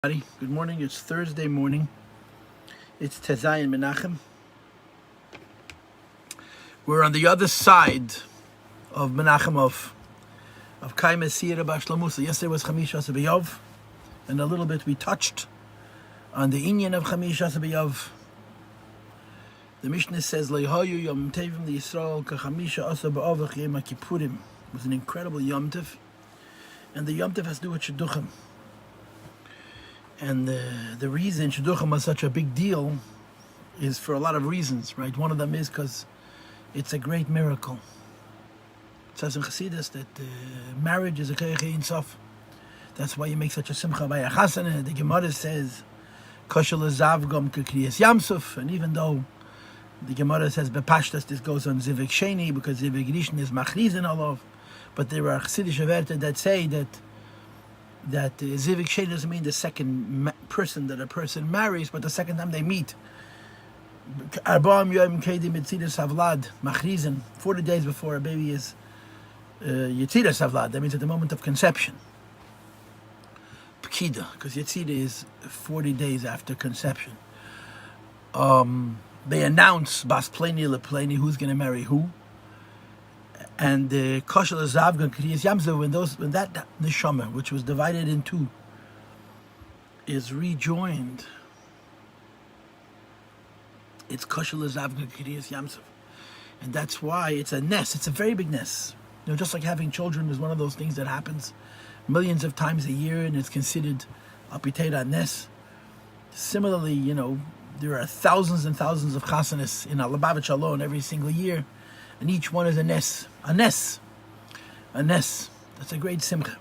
Good morning. It's Thursday morning. It's Tezayin Menachem. We're on the other side of Menachem of Kaimes Siyara Bashlamusa. Yesterday was Chamisha B'Yov, and a little bit we touched on the Inyan of Chamisha B'Yov. The Mishnah says, "Le'hayu Yom Tevim LiYisrael kachamisha asa ba'avach Yom Kippurim." It was an incredible Yom Tov, and the Yom Tov has to do with Shidduchim. And the reason Shidduchim was such a big deal is for a lot of reasons, right? One of them is because it's a great miracle. It says in Chassidus that marriage is a Koyach Ein Sof. That's why you make such a simcha by a chasana. The Gemara says, "Koshel zavgam kekriyas yamsuf," and even though the Gemara says bepashtas this goes on zivik sheni because zivik rishon is machrizin alav, but there are Chassidish werte that say that zivik sheni doesn't mean the second person that a person marries, but the second time they meet. Arba'am yom kedim yitzidas havlad machrizin, 40 days before a baby is yitzidas havlad. That means at the moment of conception. Pkida, because yitzida is 40 days after conception. They announce bas pleni lepleni who's going to marry who. And the koshel zavgan kriyas yamza, when that neshama, which was divided in two, is rejoined, it's koshel zavgan kriyas yamza, and that's why it's a nes. It's a very big nes. You know, just like having children is one of those things that happens millions of times a year, and it's considered apitera nes. Similarly, you know, there are thousands and thousands of chasanas in Lubavitch alone every single year. And each one is a nes. That's a great simcha.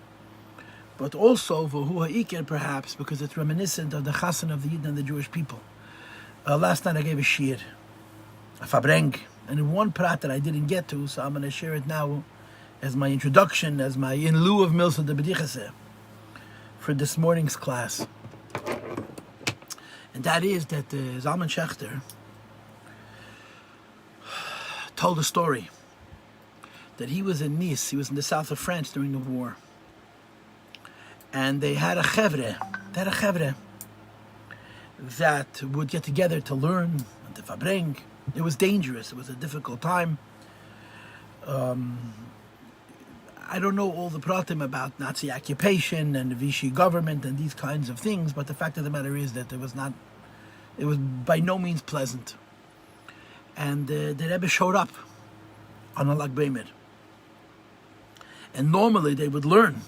But also for hu ha'ikir, perhaps, because it's reminiscent of the chasan of the Yidden and the Jewish people. Last night I gave a shir, a fabreng, and in one prat that I didn't get to, so I'm going to share it now as my introduction, as my in lieu of Milsa de B'dichaseh for this morning's class. And that is that Zalman Schachter told a story that he was in Nice, he was in the south of France during the war, and they had a chevre that would get together to learn, and to fabreng. It was dangerous, it was a difficult time. I don't know all the pratim about Nazi occupation and the Vichy government and these kinds of things, but the fact of the matter is that it was by no means pleasant. And the Rebbe showed up on a Lag B'Omer. And normally they would learn.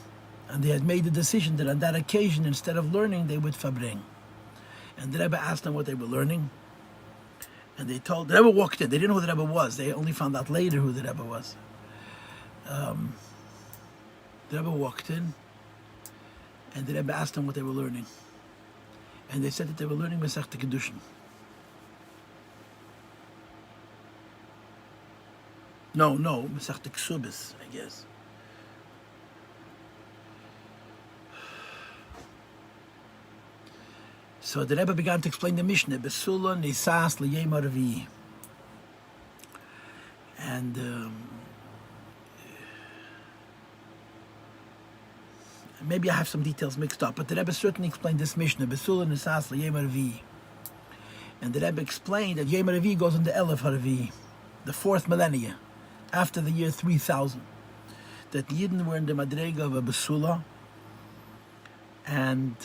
And they had made the decision that on that occasion, instead of learning, they would fabreng. And the Rebbe asked them what they were learning. And the Rebbe walked in. They didn't know who the Rebbe was. They only found out later who the Rebbe was. The Rebbe walked in. And the Rebbe asked them what they were learning. And they said that they were learning Masechta Kedushin. No, Masechta Ksubis, I guess. So the Rebbe began to explain the Mishnah, Besula Nisas L'Yem Arvi. And maybe I have some details mixed up, but the Rebbe certainly explained this Mishnah, Besula Nisas L'Yem Arvi. And the Rebbe explained that Yem Arvi goes into Elef Harvi, the 4th millennia, after the year 3000, that the Yidden were in the Madrega of a Besula, and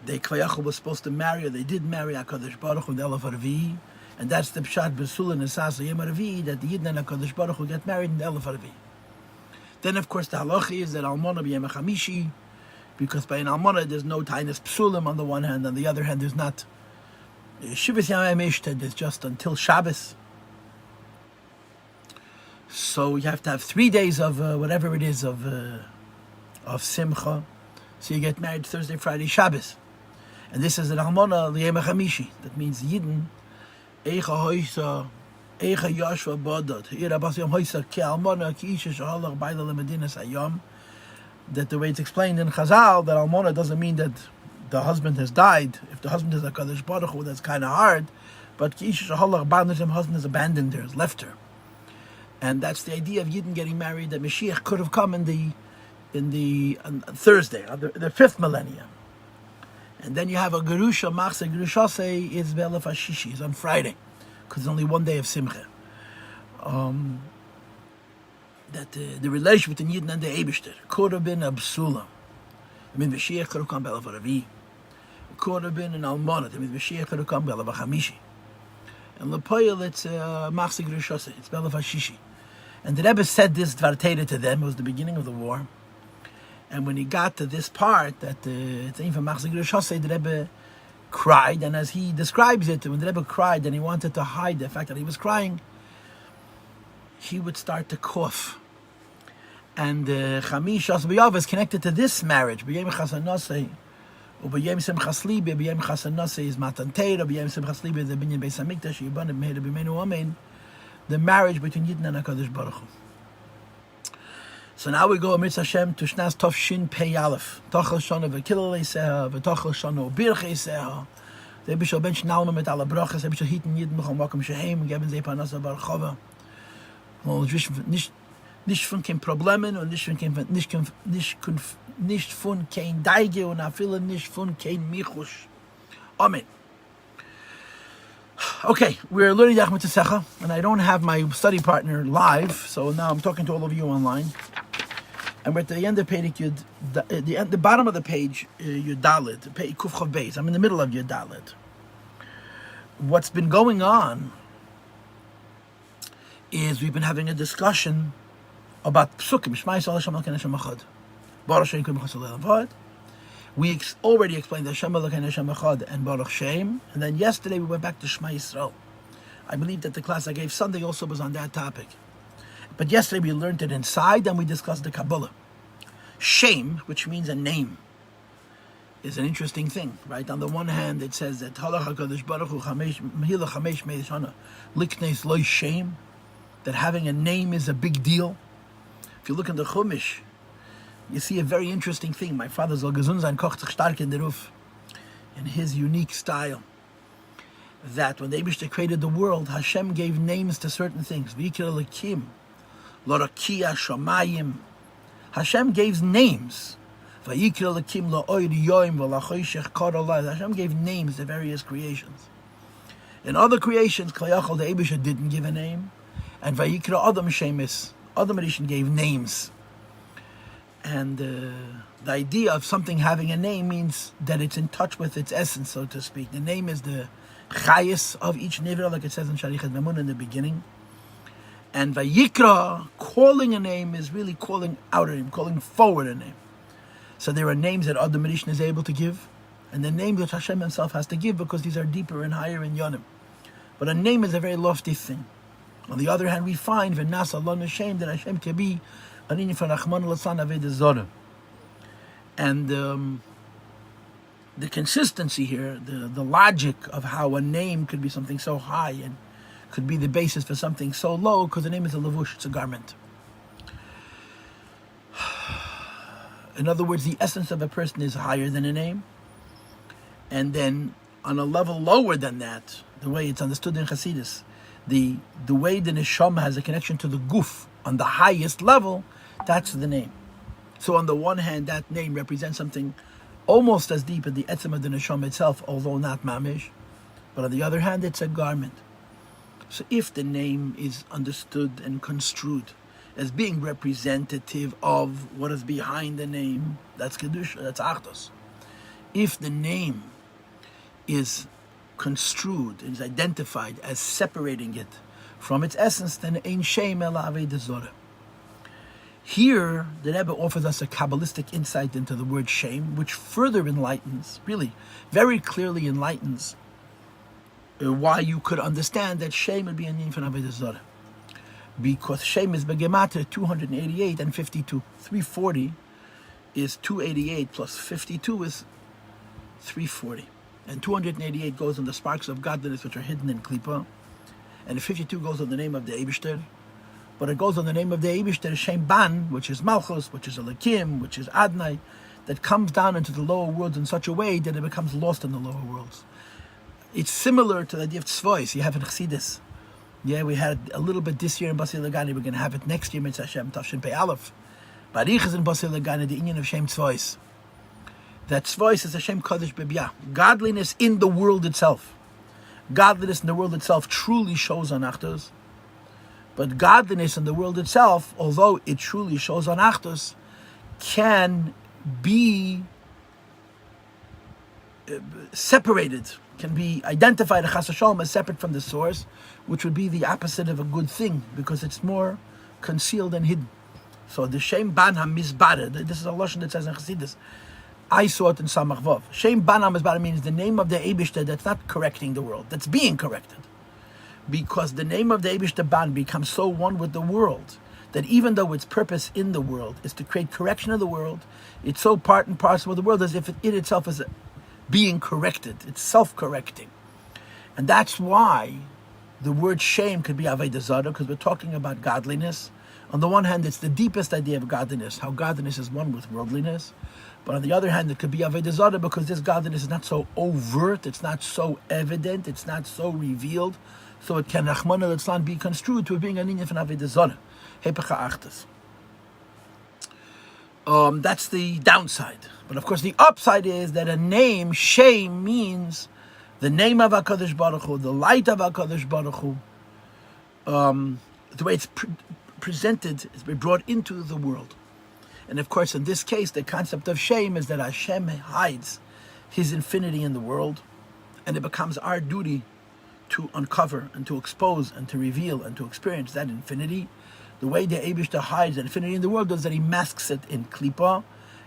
they Kvayachal was supposed to marry, or they did marry HaKadosh Baruch Hu in the Elef Harvi, and that's the Pshat Besula Nesas Yem Harvi, that the Yidden and HaKadosh Baruch Hu get married in the Elef Harvi. Then, of course, the halacha is that Almona b'Yem HaChamishi, because by an Almona there's no Tainas Psulim on the one hand, on the other hand there's not Shivas Yamei Mishta, there's just until Shabbos. So you have to have 3 days of whatever it is of Simcha. So you get married Thursday, Friday, Shabbos. And this is an Almona L'Yem HaChamishi. That means Yidden Eicha Hoysa Eicha Yashva Badot Ira Bas Yom Hoysa Ki Almona Ki Isha Shahalach Baila Lemedinas Ayom. That the way it's explained in Chazal, that Almona doesn't mean that the husband has died. If the husband is a Kadosh Baruch Hu, that's kind of hard. But Ki Isha Shahalach Baila Lemedinas, husband has abandoned her, has left her. And that's the idea of Yidden getting married, that Mashiach could have come on Thursday, the 5th millennium. And then you have a Gerusha, Machse Gerushase, is Be'elef HaShishi, is on Friday, because it's only one day of Simcha. That the relation between Yidden and the Eibishter could have been a B'sula. I mean, Mashiach could have come Be'elef HaRavi. Could have been an Almonah. I mean, Mashiach could have come Be'elef HaChamishi. And L'Poyel, it's Machse Gerushase, it's Be'elef HaShishi. And the Rebbe said this Dvar Teira to them. It was the beginning of the war. And when he got to this part, that it's even from Machse Gerushase, the Rebbe cried. And as he describes it, when the Rebbe cried and he wanted to hide the fact that he was crying, he would start to cough. And Chamish B'Yav is connected to this marriage. B'Yem Chasanase, B'Yem Simchas Libe, B'Yem Chasanase is Matan Teira, B'Yem Simchas Libe is the Binyan Beis HaMikdash, Yibanim Meher B'Meinu Amen. The marriage between Yidden and HaKadosh Baruch Hu. So now we go Mitzvah Hashem to Shnas Tov Shin Pei Aleph. Tochel Shana v'Kilel Eiseha, v'Tochel Shana u'Birch Eiseha. Der Bishol Ben Shnalma mit alle Brachas, der Bishol Hiten Yidden noch am Wakum Shehem, geben sie Parnasa Barchova. Und nicht von kein Problemen und nicht von kein Deige und auch viele nicht von kein Michush. Amen. Okay, we're learning the Mitzvas Hatefilla, and I don't have my study partner live, so now I'm talking to all of you online. And we're at the end of Perek Yud, the bottom of the page, Yud Dalet, Kuf Chav Beis. I'm in the middle of Yud Dalet. What's been going on is we've been having a discussion about Psukim, Shema Yisrael Hashem Elokeinu Hashem Echad. Baruch Shem Kum Chasol Avad. We already explained Hashem Elokeinu Hashem Echad and Baruch Shem, and then yesterday we went back to Shema Yisrael. I believe that the class I gave Sunday also was on that topic. But yesterday we learned it inside and we discussed the Kabbalah. Shem, which means a name, is an interesting thing, right? On the one hand, it says that Halach HaKadosh Baruch Hu Mehila Chamesh Meishana Likneis Loi Shem, that having a name is a big deal. If you look in the Chumash, you see a very interesting thing. My father Zal Gesund sein kocht sich stark in der Ruf, in his unique style, that when the Eibishter created the world, Hashem gave names to certain things. V'yikra Elokim, L'Rakia Shamayim. Hashem gave names. V'yikra Elokim La'oir Yoim V'Lachoshech Karolai. Hashem gave names to various creations. In other creations, Klayachol, the Eibishter didn't give a name. And Vayikra Adam Shemis, Adam Rishon gave names. And the idea of something having a name means that it's in touch with its essence, so to speak. The name is the chayis of each nivra, like it says in Sharichat Mamun in the beginning. And Vayikra, calling a name, is really calling out a name, calling forward a name. So there are names that Adam Rishon is able to give, and the names that Hashem himself has to give, because these are deeper and higher in Yonim. But a name is a very lofty thing. On the other hand, we find V'nas Allah Hashem, that Hashem can be an inyan for Nachman L'tzan Aved Zorah. And the consistency here, the logic of how a name could be something so high and could be the basis for something so low, because the name is a levush, it's a garment. In other words, the essence of a person is higher than a name. And then on a level lower than that, the way it's understood in Hasidus, the way the neshama has a connection to the guf on the highest level, that's the name. So on the one hand, that name represents something almost as deep as the etzem of the neshama itself, although not mamish. But on the other hand, it's a garment. So if the name is understood and construed as being representative of what is behind the name, that's kedusha, that's achdos. If the name is construed, is identified as separating it from its essence, then ein shem ela aved zorah. Here, the Rebbe offers us a Kabbalistic insight into the word shame, which further enlightens, really, very clearly enlightens why you could understand that shame would be an inyan for aved zorah. Because shame is begematria 288 and 52. 340 is 288 plus 52 is 340. And 288 goes on the sparks of godliness which are hidden in Klippa. And 52 goes on the name of the Eibishter. But it goes on the name of the Eibishter, Shem Ban, which is Malchus, which is Elokim, which is Adnai, that comes down into the lower worlds in such a way that it becomes lost in the lower worlds. It's similar to the idea of Tzvois you have in Chassidus. Yeah, we had a little bit this year in Basil Lagani. We're going to have it next year, Mitzvah Hashem, Tavshin Pei Aleph. Barich is in Basil Lagani, the inyan of Shem Tzvois. that tzvois is Hashem Kadosh B'Biyah. Godliness in the world itself. Godliness in the world itself truly shows on Achdus. But godliness in the world itself, although it truly shows on Achdus, can be separated, can be identified chas v'sholom as separate from the source, which would be the opposite of a good thing, because it's more concealed and hidden. So the Shem Ban HaMizbara, this is a lashon that says in Chassidus, I saw it in Samach Vav. Shem Ban HaMizbara means the name of the Eibishter that's not correcting the world, that's being corrected. Because the name of the Eibishter Ban becomes so one with the world, that even though its purpose in the world is to create correction of the world, it's so part and parcel of the world as if it itself is being corrected. It's self-correcting. And that's why the word shame could be Avodah Zarah, because we're talking about godliness. On the one hand, it's the deepest idea of godliness, how godliness is one with worldliness. But on the other hand, it could be Avodah Zarah because this godliness is not so overt, it's not so evident, it's not so revealed. So it can, Rachmana litzlan, be construed to being an inyan from Avodah Zarah. Hepecha Achdus. That's the downside. But of course, the upside is that a name, Shem, means the name of HaKadosh Baruch Hu, the light of HaKadosh Baruch Hu. The way it's presented is brought into the world. And of course, in this case, the concept of Shem is that Hashem hides His infinity in the world, and it becomes our duty to uncover and to expose and to reveal and to experience that infinity. The way the Eibishter hides that infinity in the world is that He masks it in Klippa,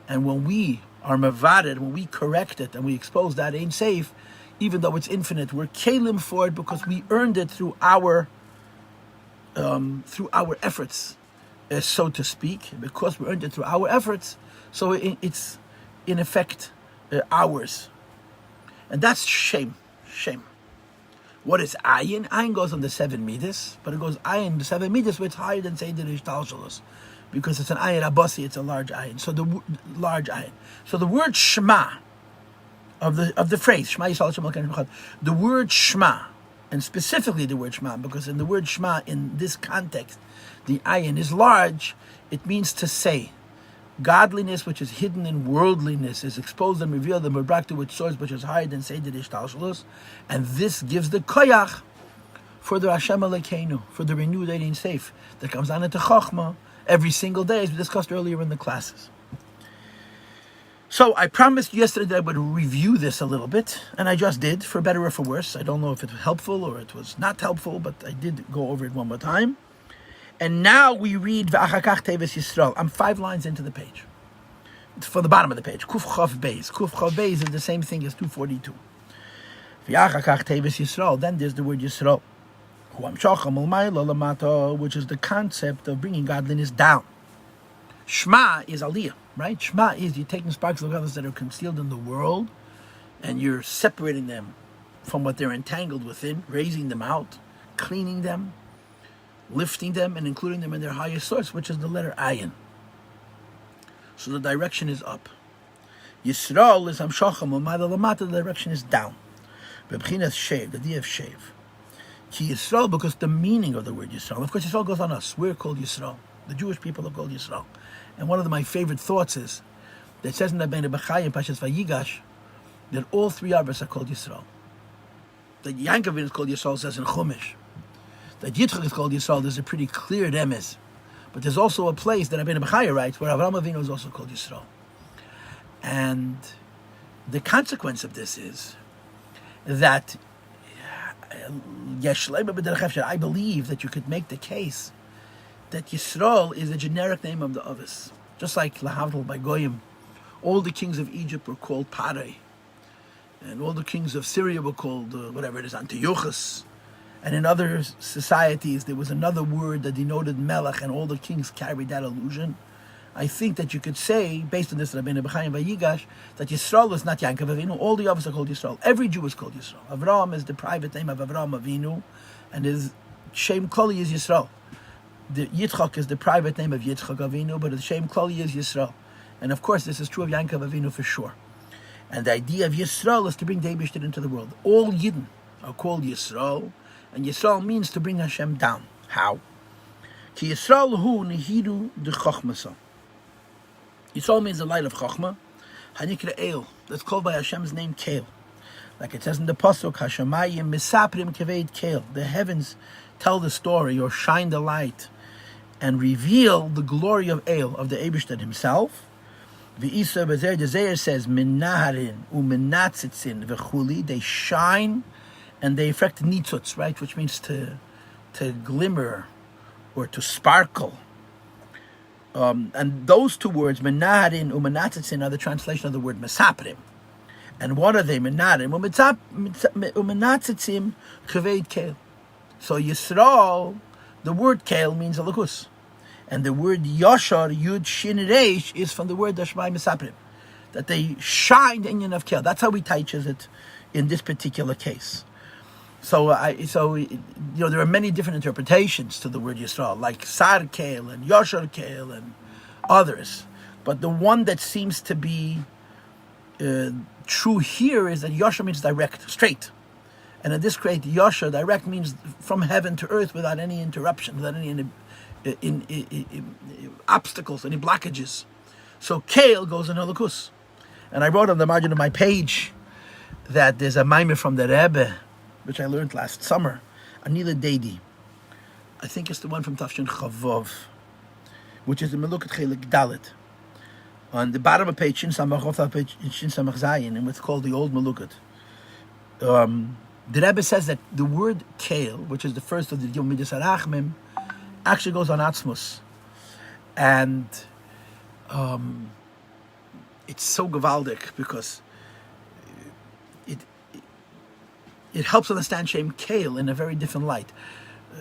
and when we are mavared, when we correct it and we expose that Ein Sof, even though it's infinite, we're kelim for it because we earned it through our efforts, so to speak. Because we earned it through our efforts, so it's in effect ours, and that's shame. What is ayin? Ayin goes on the 7 meters, but it goes ayin the 7 meters, which is higher than Seder Ishtalshalos, because it's an ayin abasi, it's a large ayin. So the large ayin. So the word Shema of the phrase Shema Yisrael Hashem Elokeinu Echad, the word Shema, and specifically the word Shema, because in the word Shema in this context, the ayin is large. It means to say. Godliness, which is hidden in worldliness, is exposed and revealed and brought to its source, which is higher than Seder Ishtalshalos, and this gives the koyach for the Hashem Elokeinu, for the renewed Ein Sof that comes down into Chochmah every single day, as we discussed earlier in the classes. So I promised yesterday that I would review this a little bit, and I just did, for better or for worse. I don't know if it was helpful or it was not helpful, but I did go over it one more time. And now we read V'achakach Teves Yisrael. I'm 5 lines into the page. It's for the bottom of the page. Kuf Chav Beis. Kuf Chav Beis is the same thing as 242. V'achakach Teves Yisrael. Then there's the word Yisrael, which is the concept of bringing godliness down. Shema is Aliyah, right? Shema is you're taking sparks of others that are concealed in the world, and you're separating them from what they're entangled within, raising them out, cleaning them, lifting them, and including them in their highest source, which is the letter Ayin. So the direction is up. Yisrael is Hamshacham, Lamata, the direction is down. Bebchinas Shev, the idea of Shev. Ki Yisrael, because the meaning of the word Yisrael, of course Yisrael goes on us. We're called Yisrael. The Jewish people are called Yisrael. And one of my favorite thoughts is that it says in the Bein Bechai and Pashas Vayigash that all 3 of us are called Yisrael. That Yankov is called Yisrael, says in Chumash. That Yitzchak is called Yisrael, there's a pretty clear emes. But there's also a place that Rabbi Paltiel writes where Avraham Avinu is also called Yisrael. And the consequence of this is that I believe that you could make the case that Yisrael is a generic name of the Avos. Just like Lahavdil by Goyim, all the kings of Egypt were called Parei, and all the kings of Syria were called Antiochus. And in other societies, there was another word that denoted Melech, and all the kings carried that illusion. I think that you could say, based on this Rabbi Bechai and Vayigash, that Yisrael is not Yankov Avinu. All the others are called Yisrael. Every Jew is called Yisrael. Avraham is the private name of Avraham Avinu, and his Shem Klali is Yisrael. The Yitzchak is the private name of Yitzchak Avinu, but the Shem Klali is Yisrael. And of course, this is true of Yankov Avinu for sure. And the idea of Yisrael is to bring the Eibishter into the world. All Yidden are called Yisrael, and Yisrael means to bring Hashem down. How? Ki Yisrael hu nehidu de Chochmasa. Yisrael means the light of Chochmah. Hanikra El, that's called by Hashem's name Kale. Like it says in the Pasuk, Hashemayim misaprim keved Kale. The heavens tell the story or shine the light and reveal the glory of El, of the Eibishter himself. The Isa Bezer, the Zeir says, Minaharin umenatzitzin v'chuli, they shine and they affect nitzutz, right? Which means to glimmer or to sparkle. And those two words, Minaharin umenatzitzin, are the translation of the word mesaprim. And what are they? Minaharin umenatzitzim kaved Kale. So Yisrael, the word Kale means Elokus. And the word Yashar, Yud Shin Reish, is from the word Dashmai Mesaprim, that they shine the Inyan of Kale. That's how he teaches it in this particular case. So there are many different interpretations to the word Yisrael, like Sar Kale and Yashar Kale and others. But the one that seems to be true here is that Yashar means direct, straight. And in this case, Yashar, direct, means from heaven to earth without any interruption, without any obstacles, any blockages. So Kale goes in Elokus. And I wrote on the margin of my page that there's a maimer from the Rebbe, which I learned last summer, Anila Deidi. I think it's the one from Tafshin Chavov, which is the Melukat Chelik Dalit. On the bottom of page Shin Samach Chof, page Shin Samach Zayin, and what's called the Old Melukat. The Rebbe says that the word Kale, which is the first of the Yom Midas Arachmim, actually goes on Atzmus. And it's so gewaldic because it helps understand Shem Kale in a very different light.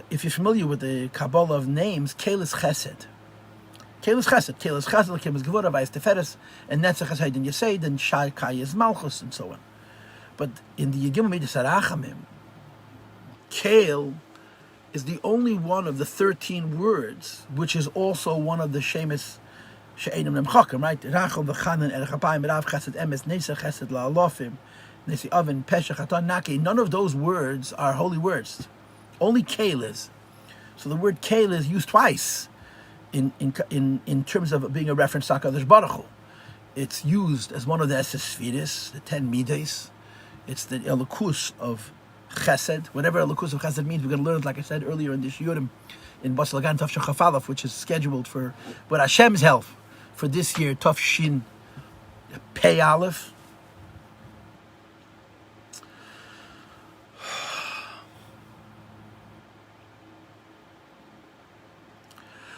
If you're familiar with the Kabbalah of names, Kale is Chesed. Kale is Chesed. Kale is Chesed, Kale is Gevurah, Vayis Teferes, and Netzach is Haydin Yesed, and Shai Kai is Malchus, and so on. But in the Yigim Midas Arachamim, Kale is the only one of the 13 words, which is also one of the Shemis She'enim Nemchakim, right? Rachel v'chanan erech apayim rav chesed emes nesach chesed la'alofim nesi oven pesach atan naki. None of those words are holy words. Only Kale is. So the word Kale is used twice in terms of being a reference to HaKadosh Baruch Hu. It's used as one of the Esesfiris, the 10 Midas. It's the Elokus of Chesed. Whatever Elokus of Chesed means, we're going to learn it, like I said earlier in this Yurim, in Bas Lagan Tov Shin Chafalaf, which is scheduled for, with Hashem's help, for this year, Tov Shin Pei Aleph.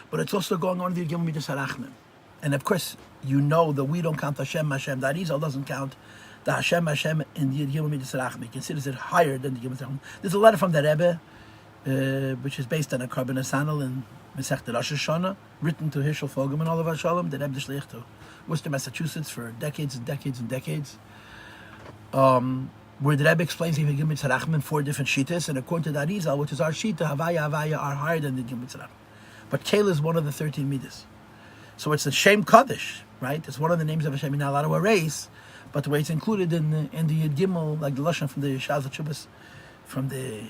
But it's also going on in the Yom Midas Harachmim. And of course, you know that we don't count Hashem, Hashem. The Arizal doesn't count the Hashem, Hashem in the Yom Midas Harachmim. He considers it higher than the Yom Midas Harachmim. There's a letter from the Rebbe, which is based on a Karban Asanal in Masechet Rosh Hashanah, written to Herschel Fogelman, all of Shalom, the Rebbe Shliach to Worcester, Massachusetts, for decades and decades and decades. Where the Rebbe explains the Yom Midas Harachmim 4 different shitas, and according to the Arizal, which is our shita, Havaya are higher than the Yom Midas Harachmim. But Kale is one of the 13 midas. So it's a Shem Kaddish, right? It's one of the names of Hashem you're not allowed to erase, but the way it's included in the Yud Gimel, like the Lashon from the Shaz HaTshuvas, from the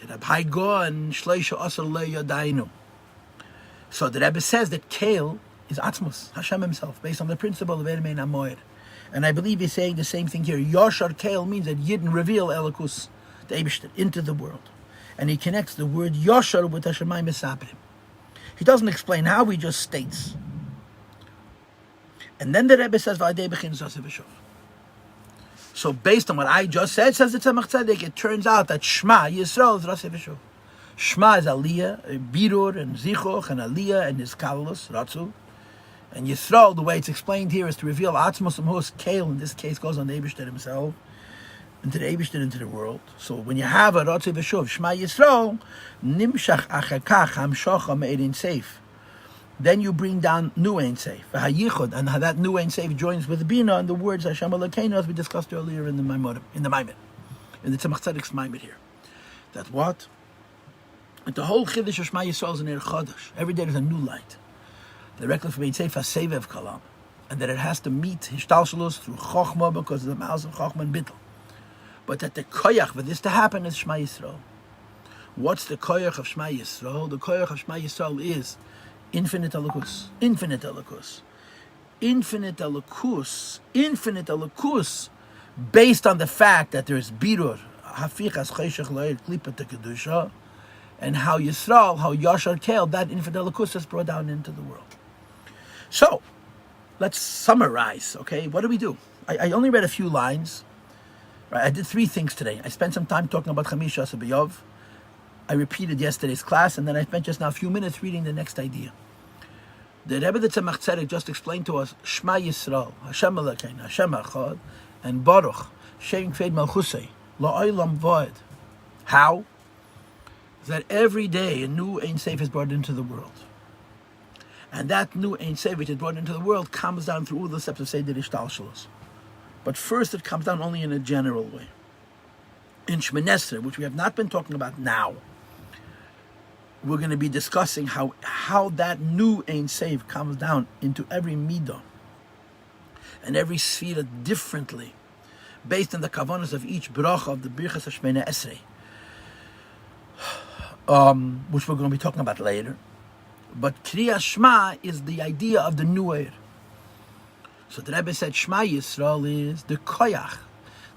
Rabbi Go and Shleisha Asar Le Yadainu. So the Rebbe says that Kale is Atzmos, Hashem himself, based on the principle of Ermein Amoyer. And I believe he's saying the same thing here. Yashar Kale means that Yidden reveal Elokus, the Eibishter, into the world. And he connects the word Yashar with Hashemayim Mesaprim. He doesn't explain how, he just states. And then the Rebbe says, so based on what I just said, says the Tzemach Tzedek, it turns out that Shema Yisrael is Raseh V'Shuv. Shema is Aliyah, Birur, and Zichoch, and Aliyah, and Niskalus, Ratzu. And Yisrael, the way it's explained here, is to reveal Atzmos Amhos Kale, in this case, goes on the Eibishter himself, into the Eibishter, into the world. So when you have a Raseh V'Shuv, Shema Yisrael, Nimshach Achakach Hamshocha Me'erin Seif. Then you bring down Nu Ein Seif, V'Hayichud, and how that Nu Ein Seif joins with Bina and the words Hashem Elokeinu, as we discussed earlier in the Maimed, in the Tzemach Tzedek's Maimed here. That what? The whole Chiddush of Shema Yisrael is an Er Chodesh. Every day there's a new light. The Rekla from Ein Seif HaSevev Kalam, and that it has to meet Hishtalshalos through Chochmah, because of the mouths of Chochmah and Bittul. But that the koyach for this to happen is Shema Yisrael. What's the koyach of Shema Yisrael? The koyach of Shema Yisrael is infinite elokus. Infinite elokus. infinite elokus, based on the fact that there is birur, hafichas cheshach lo'er klipa to kedusha, and how Yisrael, how Yashar Kel, that infinite elokus is brought down into the world. So, let's summarize, okay? What do we do? I only read a few lines. Right? I did 3 things today. I spent some time talking about Chamisha B'Yov. I repeated yesterday's class, and then I spent just now a few minutes reading the next idea. The Rebbe the Tzemach Tzedek just explained to us, Shema Yisrael, Hashem Elokeinu, Hashem Echad, and Baruch, Shem Kved Malchusei, La'olam Va'ed. How? That every day a new Ein Sof is brought into the world. And that new Ein Sof which is brought into the world comes down through all the steps of Seder Ishtalshalos. But first it comes down only in a general way. In Shemoneh Esrei, which we have not been talking about now, we're going to be discussing how that new Ein Sof comes down into every midah and every sfira differently, based on the kavanas of each bracha of the birchas of Shemoneh Esrei, which we're going to be talking about later. But Kriyas Shema is the idea of the new Eir. So the Rebbe said Shema Yisrael is the koyach,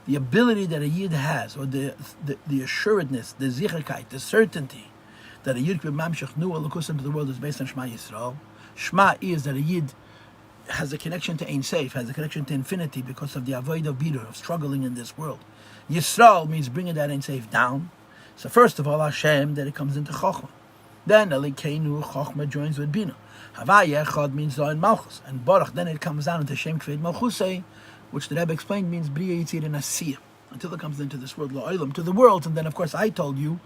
the ability that a Yid has, or the assuredness, the zicherkeit, the certainty that a Yid Mamshech knew Elokus into the world is based on Shema Yisrael. Shema is that a Yid has a connection to Ein Sof, has a connection to infinity because of the avoid of bidur, of struggling in this world. Yisrael means bringing that Ein Sof down. So first of all, Hashem, that it comes into Chochmah. Then Elokeinu, Chochmah joins with Bina. Havaya Echad means Zoin Malchus. And Baruch, then it comes down into Shem Kved Malchusei, which the Rebbe explained means Bria Yitzir and Asiyah, until it comes into this world, La'olam, to the world. And then, of course, I told you,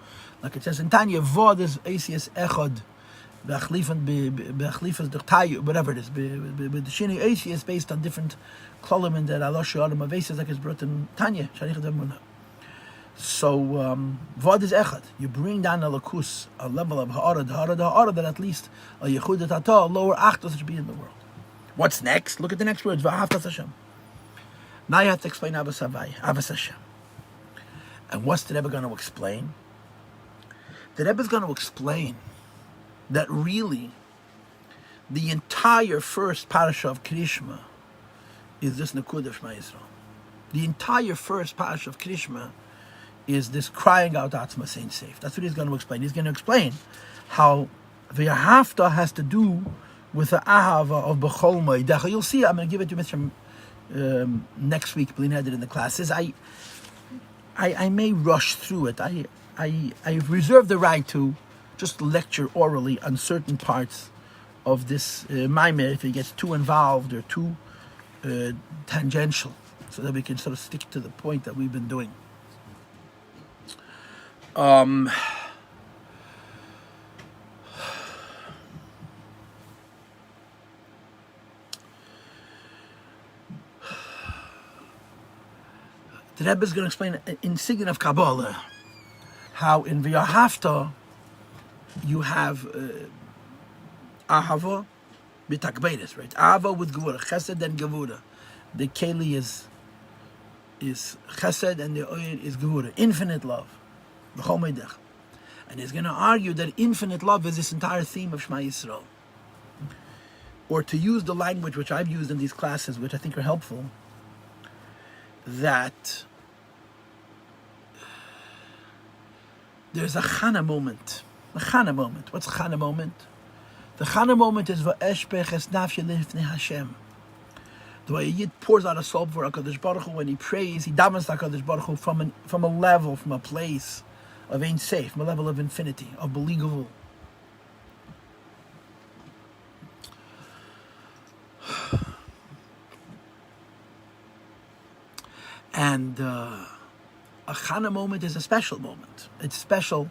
like it says in Tanya, Vod is Asias Echad, Be'achlifas D'Chtayu, whatever it is, with the Shini Asias based on different klolim and that Allah Shalom Avesas, like it's brought in Tanya, Sharich D'Amunah. So, Vod is Echad. You bring down a lakus, a level of ha'ara that at least a Yehuda Tata, a lower achtos should be in the world. What's next? Look at the next words, V'ahavtas Hashem. Now you have to explain Avas Hashem. And what's the Rebbe going to explain? The Rebbe is going to explain that really the entire first parasha of Krishma is this Nakud of Shema Yisrael. The entire first parasha of Krishma is this crying out Atzma Ein Sof. That's what he's going to explain. He's going to explain how V'yahavta has to do with the Ahava of B'chol Moedecha. You'll see, I'm going to give it to Mr. Next week, Blin had it in the classes. I may rush through it. I've reserved the right to just lecture orally on certain parts of this Maimer if it gets too involved or too tangential, so that we can sort of stick to the point that we've been doing. The Rebbe is going to explain in Sigin of Kabbalah how in V'yahavta you have Ahava b'takbeiris, right? Ahava with Gevura, Chesed and Gevura. The Keli is Chesed and the Oyer is Gevura, infinite love. B'chol Moedech. And he's going to argue that infinite love is this entire theme of Shema Yisrael. Or to use the language which I've used in these classes, which I think are helpful, that there's a Chana moment. A Chana moment. What's a Chana moment? The Chana moment is V'eshpech es nafshe lifnei Hashem. The way a Yid pours out a soul for HaKadosh Baruch Hu, when he prays, he davens to HaKadosh Baruch Hu from a level, from a place of Ein Sof, from a level of infinity, of believable. And a Chana moment is a special moment. It's special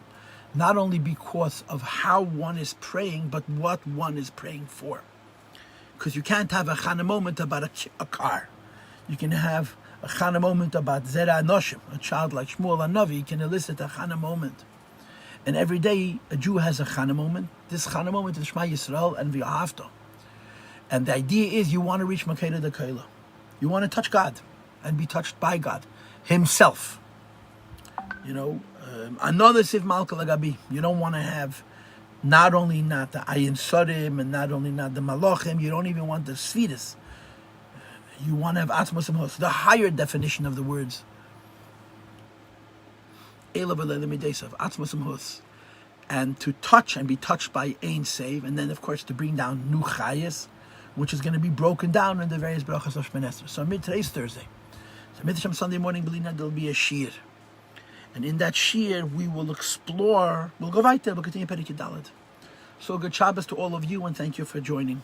not only because of how one is praying, but what one is praying for. Because you can't have a Chana moment about a car. You can have a Chana moment about Zera Anoshim, a child like Shmuel Hanavi can elicit a Chana moment. And every day a Jew has a Chana moment. This Chana moment is Shema Yisrael and V'yahavta. And the idea is you want to reach Makeda D'Kaila. You want to touch God and be touched by God Himself. You know, another Siv Malka Lagabi. You don't want to have not only not the Ayin Sorim and not only not the Malachim, you don't even want the Svidus. You want to have Atzmos Amos, the higher definition of the words. Atzmos Amos. And to touch and be touched by Ein Save, and then of course to bring down Nu Chayes, which is going to be broken down in the various brachas of Shemini Esrei. So today's Thursday. So Mitzvah Sunday morning, Belina, there'll be a shir. And in that shir, we will explore, we'll go right there, we'll continue Perek Dalet. So good Shabbos to all of you, and thank you for joining.